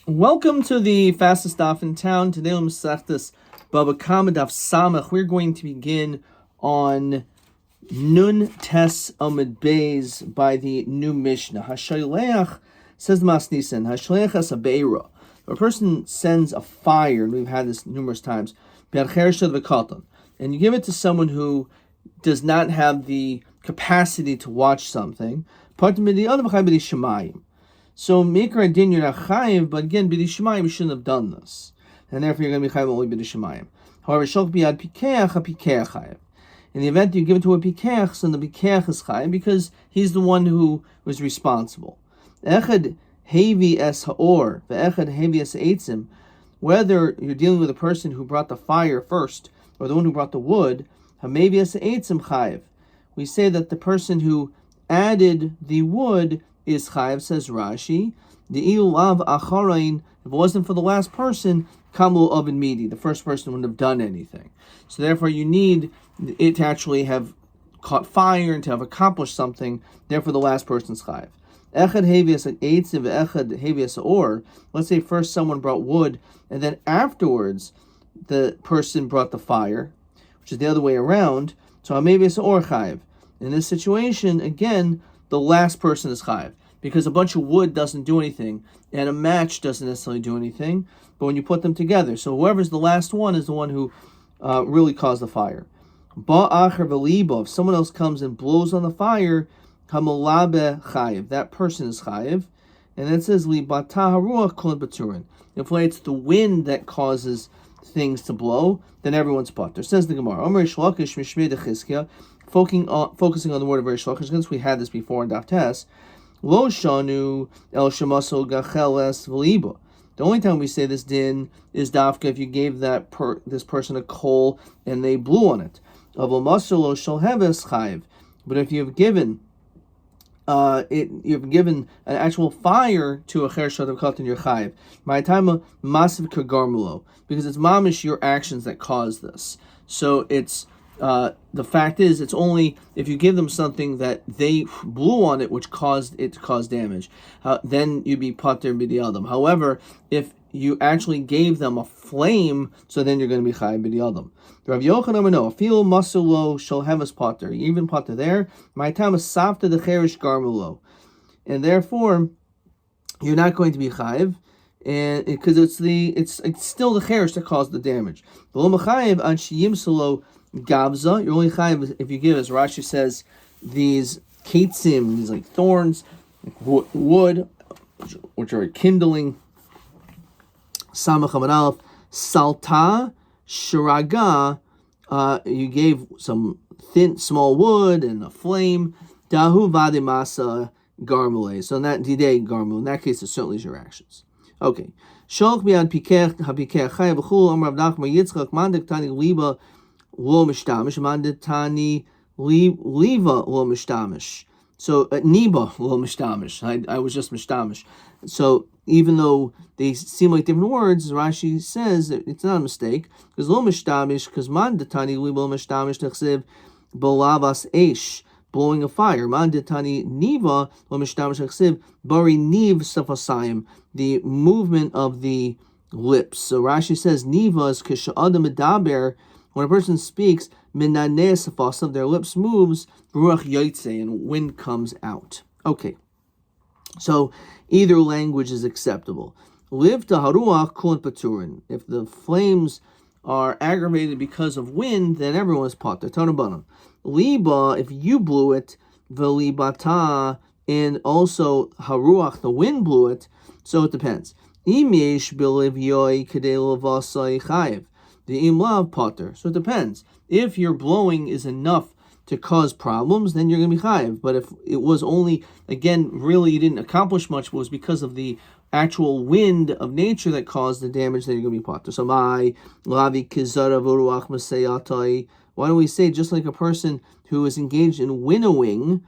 Welcome to the fastest daf in town. Today on Masechtas Bava Daf Samach, we're going to begin on Nun Tes Amid Beis by the new Mishnah. Hashayleach, says the Masnisen, Hashayleach as a beira. A person sends a fire, and we've had this numerous times, and you give it to someone who does not have the capacity to watch something. So Mikra Din you're not chayiv, but again B'di Shemayim you shouldn't have done this, and therefore you're going to be chayiv only B'di Shemayim. However, Shok Biad Pikeach a Pikeach chayiv. In the event you give it to a Pikeach, so the Pikeach is chayiv because he's the one who was responsible. Echad Hevi es Haor, ve'echad Hevi es Eitzim. Whether you're dealing with a person who brought the fire first or the one who brought the wood, Hamevi es Eitzim chayiv. We say that the person who added the wood is chayiv, says Rashi. The ilav acharain, if it wasn't for the last person, kamu oven midi, the first person wouldn't have done anything. So therefore you need it to actually have caught fire and to have accomplished something. Therefore the last person's chayiv. Echad hevias eitzim ve'echad hevias or. Let's say first someone brought wood, and then afterwards the person brought the fire, which is the other way around. So hamevias or chayiv. In this situation, again, the last person is chayiv, because a bunch of wood doesn't do anything, and a match doesn't necessarily do anything, but when you put them together, so whoever's the last one is the one who really caused the fire. Ba'acher v'libo, if someone else comes and blows on the fire, kamalabe chayiv, that person is chayiv, and it says li bata haruach kol baturin. If it's the wind that causes things to blow, then everyone's patur. Says the Gemara, Omer Shlakish Mishmei Dechizkia, focusing on the word of Rish Lakish, since we had this before in Daf Tes, Lo Shanu El Shemaso Gacheles V'liba. The only time we say this din is dafka if you gave this person a coal and they blew on it. Avol Masolo Shalheves Chayiv. But if you've given an actual fire to a cher shadav katan your chayiv. My time massive kagarmulo, because it's mamish your actions that cause this. So it's the fact is it's only if you give them something that they blew on it, which caused it to cause damage. Then you'd be pater b'di'adam. However, if you actually gave them a flame, so then you're going to be chayiv b'di'adam. Rav Yochanan no, feel masulo shall have us pater. Even pater there. My time is safta the cherish garmulo, and therefore you're not going to be chayiv, and because it's still the cherish that caused the damage. The lo mechayiv an sheyimsalo gavza. You're only chayiv if you give, as Rashi says, these ketzim, these like thorns, like wood, which are kindling. Samach Amud Aleph, salta shiraga. You gave some thin, small wood and a flame. Dahu vadimasa garmule. So in that didei garmule, in that case, it certainly is your actions. Okay. Sholch biad pikech hapikech chayav v'chul Amar Rav Nachman Yitzchak mandik tani liba lo mishtamish mandik tani liva lo mishtamish. So niba lo mishtamish. I was just mishtamish. So even though they seem like different words, Rashi says that it's not a mistake, because lo mishtamish, because man detani liba lo mishtamish nechsev bolavas eish, blowing a fire. Man detani niva lo mishtamish nechsev bari niv safasayim, the movement of the lips. So Rashi says niva is kisha'adam medaber, when a person speaks, minaneh safasav, their lips moves, ruach yaitse, and wind comes out. Okay. So either language is acceptable. Liv taharuach kulant paturin. If the flames are aggravated because of wind, then everyone is pater. Tanabanan. Liba, if you blew it, velibata, and also haruach, the wind blew it. So it depends. Im yesh biliv yoy kedei lavasai chayiv. The imlav pater. So it depends. If your blowing is enough to cause problems, then you're going to be chayiv. But if it was only, again, really you didn't accomplish much, but it was because of the actual wind of nature that caused the damage, then you're going to be pater. So my lavi kizara v'ruach maseyatai. Why don't we say, just like a person who is engaged in winnowing,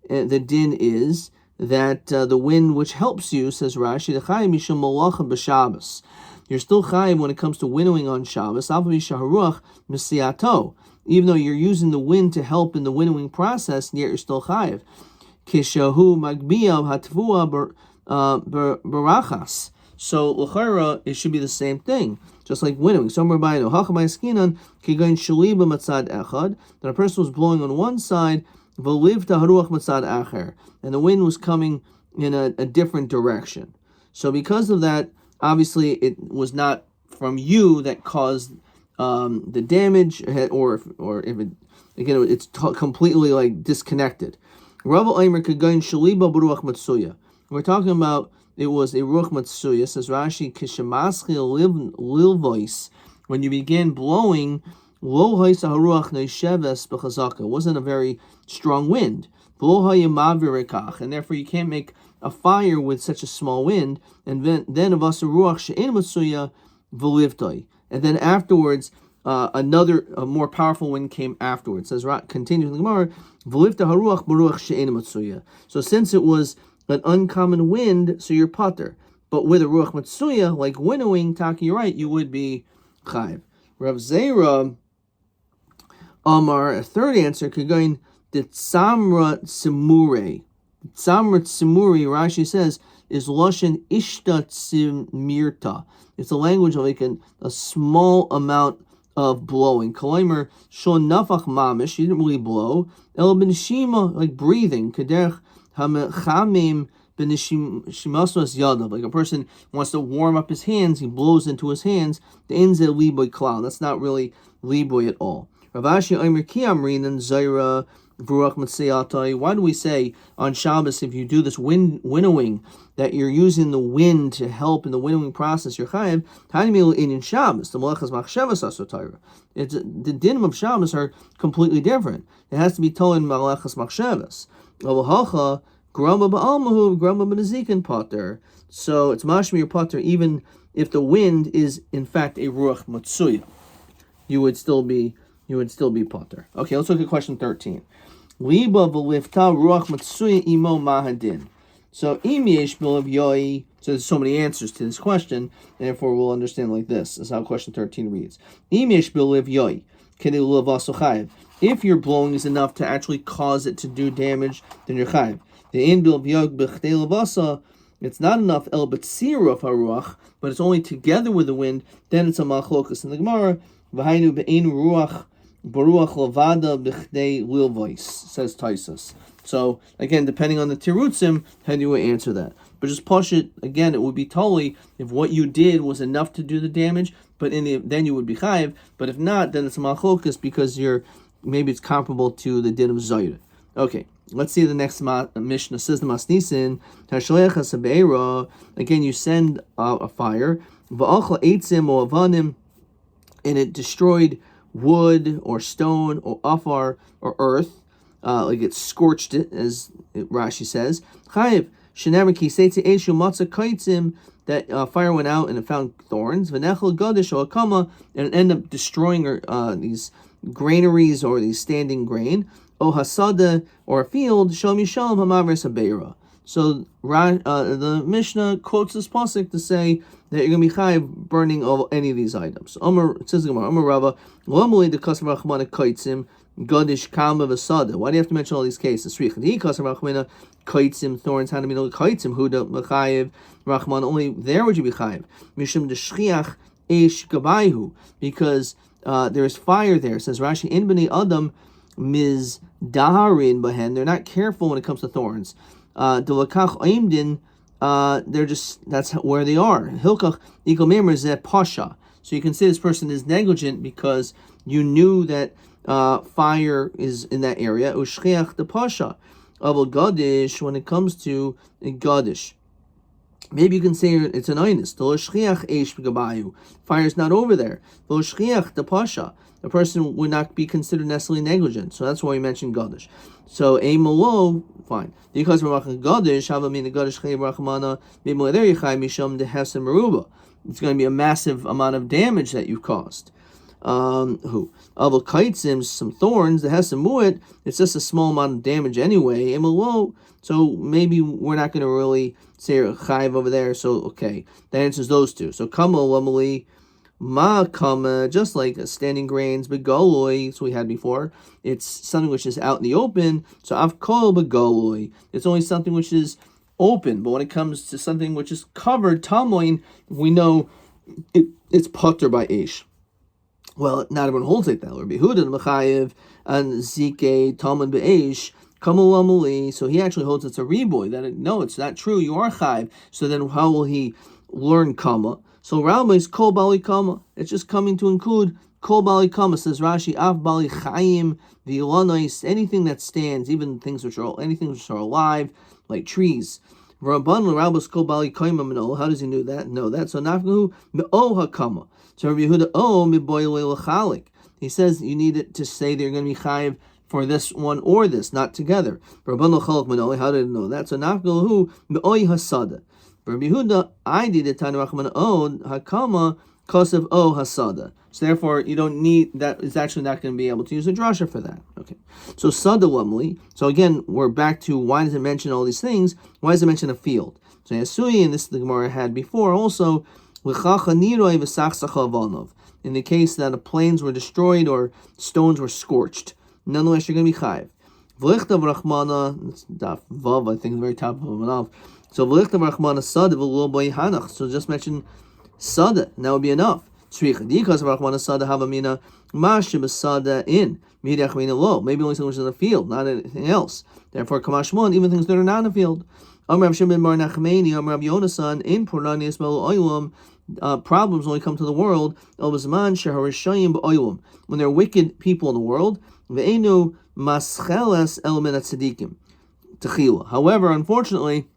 the din is that the wind which helps you, says Rashi, the chayiv mishum malacha b'Shabbos. You're still chayiv when it comes to winnowing on Shabbos. Aval shaharuach mesiyato. Even though you're using the wind to help in the winnowing process, yet you're still chayiv. Kishahu magbiyav hatvua barachas. So l'chayra, it should be the same thing, just like winnowing. Somewhere by no hachamay kigain shaliba matzad echad, that a person was blowing on one side, v'livta haruach matzad acher, and the wind was coming in a different direction. So because of that, obviously it was not from you that caused the damage, or if it, again, it's completely like disconnected. Rabbi Eimer Kagain Shaliba Baruch Matsuya. We're talking about it was a Ruach Matsuya, says Rashi, Kishamaschil Lilvois, when you began blowing, Lo Haisa Haruach Neisheves Bechazaka. It wasn't a very strong wind. Lo Hayamavirikach, and therefore you can't make a fire with such a small wind, and then of us a Ruach She'en Matsuya V'livtoi. And then afterwards, a more powerful wind came afterwards. It says, continuing the Gemara, V'livta haruach baruach she'en matsuya. So since it was an uncommon wind, so you're pater. But with a ruach matsuya, like winnowing, Taki, you're right, you would be chayv. Rav Zera Amar, a third answer, could go in the Tzamra Tsimure. Tzamra Tsimure, Rashi says, is Lashon Ishta Tsimirta. It's a language of like a small amount of blowing. Kalaimer Shon Nafach Mamish, you didn't really blow. El Ben Shima, like breathing. Kaderch Hamechamim Ben Shimasmas Yadav. Like a person wants to warm up his hands, he blows into his hands. The Enze Liboy Klal. That's not really Liboy at all. Ravashi Omer Kiamrin and Zaira. Why do we say on Shabbos, if you do this winnowing, that you're using the wind to help in the winnowing process, you're chayiv? In Shabbos, the malachas machshavas asotayra. The dinim of Shabbos are completely different. It has to be told in malachas machshavas. Avahacha gramba ba'almahu gramba b'nezikin potter. So it's mashmir potter even if the wind is in fact a ruach matsuya. You would still be potter. Okay, let's look at question 13. Liba v'lifta ruach matsuya imo mahadin. So im yesh bilav yoi. So there's so many answers to this question, and therefore we'll understand like this. This is how question 13 reads. Im yesh bilav yoi. Kedi lilav asochayev. If your blowing is enough to actually cause it to do damage, then you're chayev. The in bilav yoi b'chdei lavasa. It's not enough el b'tzira of haruach, but it's only together with the wind. Then it's a machlokas in the Gemara. V'hainu be'ein ruach. Baruch Lavada Bichdei Lilvois, says Taisus. So again, depending on the tirutzim, how do you answer that? But just push it again. It would be totally if what you did was enough to do the damage, but then you would be chayiv. But if not, then it's machlokas because maybe it's comparable to the din of zayda. Okay, let's see the next Mishnah. Says the Masnisin Tashlecha Sabeira. Again, you send a fire va'achla eitzim or avanim, and it destroyed wood or stone or afar or earth, like it scorched it, as Rashi says. Chayiv shenever kiseitze eshu matza kaitzim, that fire went out and it found thorns. V'nechel gadish or akama, and it ended up destroying these granaries or these standing grain. O hasada, or a field. Shom yishalom hamaver sabeira. So the Mishnah quotes this pasuk to say that you're going to be chayiv burning any of these items. It says the Gemara, Omer Rava, Lomali the kasam rachmana kaitzim gadish kama v'sada. Why do you have to mention all these cases? He kasam rachmana kaitzim thorns hanamino kaitzim huda mechayiv rachman. Only there would you be chayiv. Mishum deshchiach eish gabayhu, because there is fire there. It says Rashi in b'nei adam miz daharin bahen. They're not careful when it comes to thorns. Delakach aimdin. That's where they are. Hilkach ikomemer zeh pasha. So you can say this person is negligent because you knew that fire is in that area. Ushchiach the pasha. Aval gadish, when it comes to gadish, maybe you can say it's an einus. L'shchiach eish b'gabayu. Fire is not over there. L'shchiach the pasha. The person would not be considered necessarily negligent. So that's why we mentioned gadish. So a malo, fine. Because we're talking gadish, have a mean gadish chayiv rachmana maybe there yichai misham dehesem meruba. It's going to be a massive amount of damage that you've caused. Aval kaitzim, some thorns, the hesem muet. It's just a small amount of damage anyway. A malo. So maybe we're not going to really say chayiv over there. So okay, that answers those two. So kama lamali. Ma kama, just like standing grains, begoloi, so we had before. It's something which is out in the open. So avkol begoloi. It's only something which is open. But when it comes to something which is covered, tamoin, we know it's putter by ish. Well, not everyone holds like that. Rabbi Yehuda Mechayev and Zike Talmud Be'esh Kamulamuli. So he actually holds it's a reboy. No, it's not true. You are chayiv. So then how will he learn kama? So Rabbi is kol bali kama. It's just coming to include kol bali kama. Says Rashi av bali chayim v'ilanois. Anything that stands, even anything which are alive, like trees. Rabban l'Rabbos kol bali kama mino. How does he know that? No, that. So nafgahu me'o hakama. So Rabbi Yehuda miboyle l'chalik. He says you need it to say they're going to be chayiv for this one or this, not together. Rabban l'chalak mino. How did he know that? So nafgahu me'oy hasada. Rabbi Yehuda, I did it Tanu Rachman O Hakama Kosev O Hasada. So therefore, you don't need that. Is actually not going to be able to use a drasha for that. Okay. So Sada Lamli. So again, we're back to why does it mention all these things? Why does it mention a field? So Yasui, and this is the Gemara had before also. In the case that the plains were destroyed or stones were scorched, nonetheless you're going to be chayiv. V'lichtav Rachmana. It's daf Bava, I think, the very top of Manav. So so just mention sada, and that would be enough. Maybe only something which is in the field, not anything else. Therefore, kamashmon, even things that are not in the field. Problems only come to the world when there are wicked people in the world. However, unfortunately,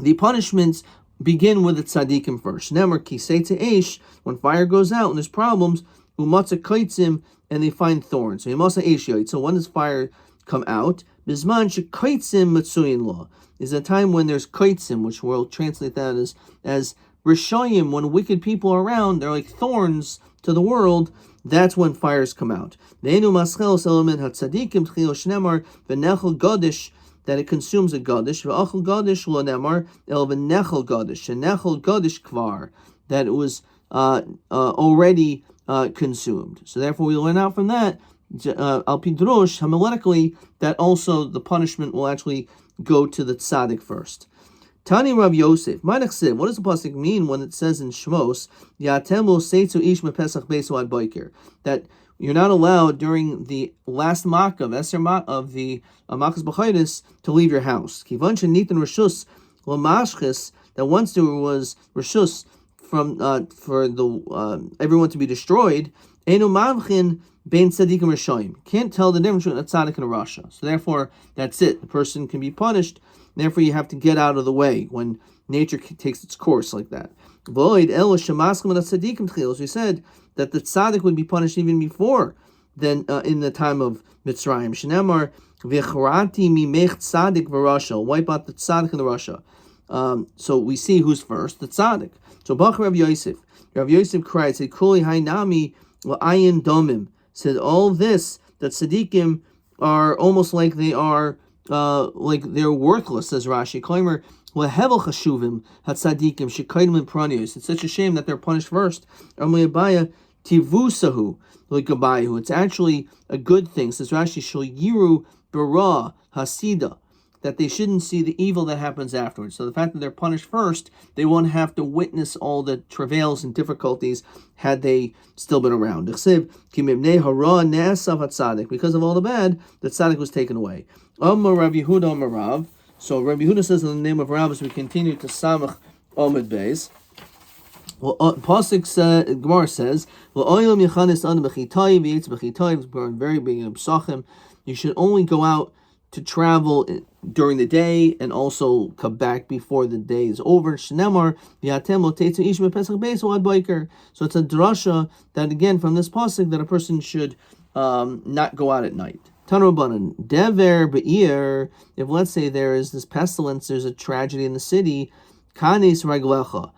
the punishments begin with the tzaddikim first. Nemer kisei eish, when fire goes out and there's problems, umatza kaitzim, and they find thorns. So yamasa eish. So when does fire come out? Bisman shekaitzim matsuyin law is a time when there's kaitzim, which we'll translate that as rishayim. When wicked people are around, they're like thorns to the world. That's when fires come out. Ve'enu maschelos element hatzaddikim tchilo shnemar v'nechel gadish, that it consumes a gadish, v'achel gadish lo nemar el v'nechel gadish, and nechel gadish kvar, that it was already consumed. So therefore we learn out from that, al pidrosh, homiletically, that also the punishment will actually go to the tzaddik first. Tani Rav Yosef, what does the pasuk mean when it says in Shmos, Yatem lo seitzu ish mepesach beisu ad boiker, that you're not allowed during the last makav, of the makas b'chayris, to leave your house. Kivan shenitin reshus l'mashchis, that once there was reshus from for the everyone to be destroyed, enu mavchin bein tzadikim rishayim, can't tell the difference between a tzaddik and a rasha. So therefore, that's it. The person can be punished. Therefore, you have to get out of the way when nature takes its course like that. As we said, that the tzaddik would be punished even before then in the time of Mitzrayim. Shenemar v'charati mimech tzaddik v'rasha, wipe out the tzaddik and the rasha. So we see who's first, the tzaddik. So Bach Rav Yosef cried, said Kuli Hainami la'ayin domim, said all this that tzaddikim are almost like they are like they're worthless, says Rashi. Kleimer lehevel chashuvim hatzadikim shekaidim in pranios. It's such a shame that they're punished first. Amliabaya tivusahu likabayahu. It's actually a good thing, says Rashi. Shel yiru bara hasida, that they shouldn't see the evil that happens afterwards. So the fact that they're punished first, they won't have to witness all the travails and difficulties had they still been around. Because of all the bad, the tzaddik was taken away. Rabbi Yehuda Rav. So Rabbi Yehuda says in the name of Rav, as we continue to Samach Omid Beis. Well, Pasuk Gemara says, very big in Psachim, you should only go out to travel during the day and also come back before the day is over. So it's a drasha that, again, from this pasuk, that a person should not go out at night. Tanrabanan, dever be'ir, if let's say there is this pestilence, there's a tragedy in the city, kanes raglecha,